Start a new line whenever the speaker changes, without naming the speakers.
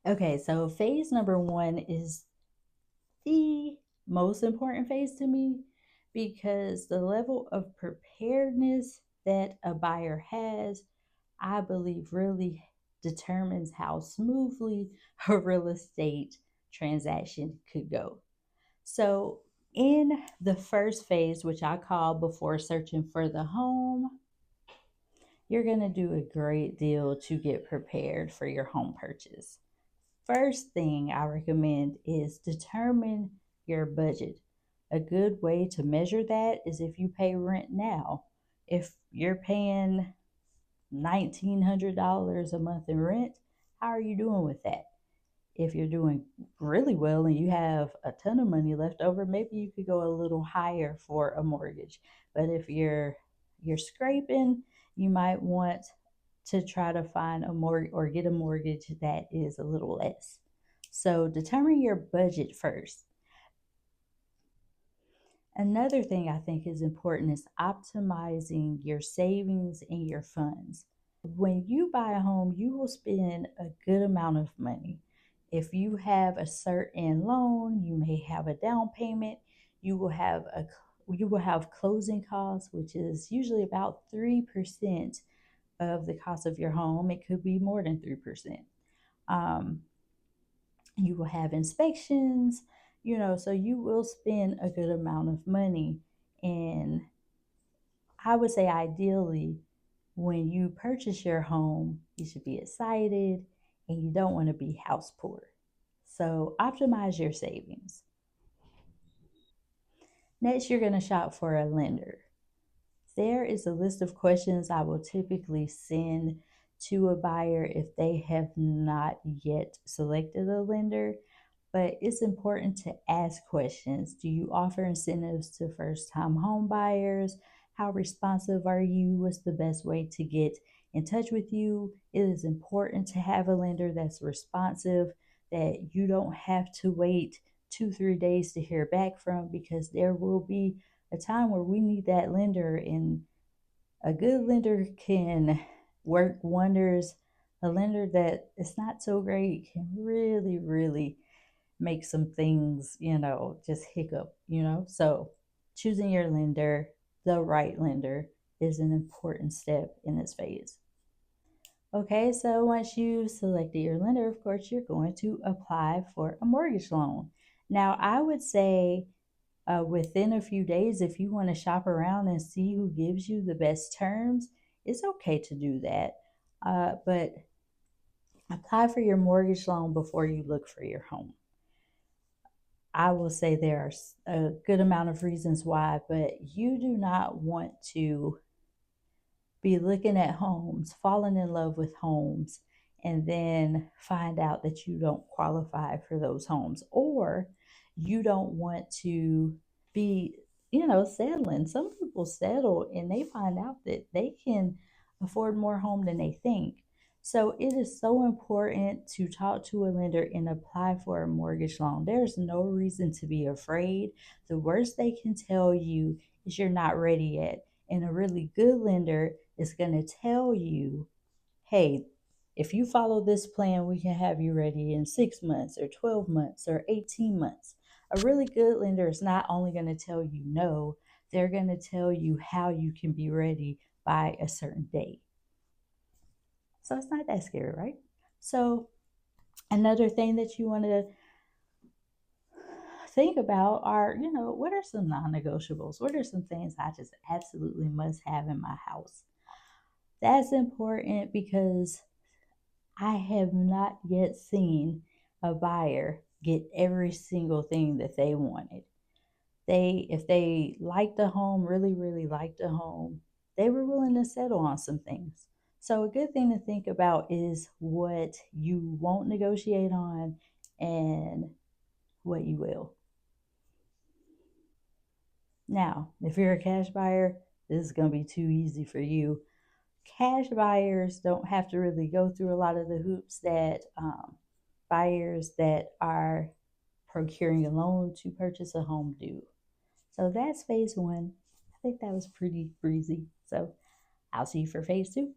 Okay, so phase number one is the most important phase to me because the level of preparedness that a buyer has, I believe, really determines how smoothly a real estate transaction could go. So, in the first phase, which I call before searching for the home, you're going to do a great deal to get prepared for your home purchase. First thing I recommend is determine your budget. A good way to measure that is if you pay rent now. If you're paying $1,900 a month in rent, how are you doing with that? If you're doing really well and you have a ton of money left over, maybe you could go a little higher for a mortgage. But if you're scraping, you might want to try to find a mortgage or get a mortgage that is a little less. So determine your budget first. Another thing I think is important is optimizing your savings and your funds. When you buy a home, you will spend a good amount of money. If you have a certain loan, you may have a down payment, you will have a you will have closing costs, which is usually about 3% of the cost of your home. It could be more than 3%. Um, you will have inspections, so you will spend a good amount of money. And I would say, ideally, when you purchase your home, you should be excited and you don't want to be house poor. So, optimize your savings. Next, you're going to shop for a lender. There is a list of questions I will typically send to a buyer if they have not yet selected a lender, but it's important to ask questions. Do you offer incentives to first time home buyers? How responsive are you? What's the best way to get in touch with you? It is important to have a lender that's responsive, that you don't have to wait 2, 3 days to hear back from, because there will be a time where we need that lender, and a good lender can work wonders. A lender that is not so great can really, really make some things, just hiccup. So choosing your lender, the right lender, is an important step in this phase. Okay, so once you've selected your lender, of course, you're going to apply for a mortgage loan. Now, I would say within a few days, if you want to shop around and see who gives you the best terms, it's okay to do that. But apply for your mortgage loan before you look for your home. I will say there are a good amount of reasons why, but you do not want to be looking at homes, falling in love with homes, and then find out that you don't qualify for those homes, or you don't want to be, settling. Some people settle and they find out that they can afford more home than they think. So it is so important to talk to a lender and apply for a mortgage loan. There's no reason to be afraid. The worst they can tell you is you're not ready yet. And a really good lender is going to tell you, hey, if you follow this plan, we can have you ready in 6 months or 12 months or 18 months. A really good lender is not only going to tell you no, they're going to tell you how you can be ready by a certain date. So it's not that scary, right? So, another thing that you want to think about are, what are some non negotiables? What are some things I just absolutely must have in my house? That's important because I have not yet seen a buyer get every single thing that they wanted. If they liked the home, really, really liked the home, they were willing to settle on some things. So a good thing to think about is what you won't negotiate on and what you will. Now, if you're a cash buyer, this is going to be too easy for you. Cash buyers don't have to really go through a lot of the hoops that buyers that are procuring a loan to purchase a home do. So that's phase one. I think that was pretty breezy. So I'll see you for phase two.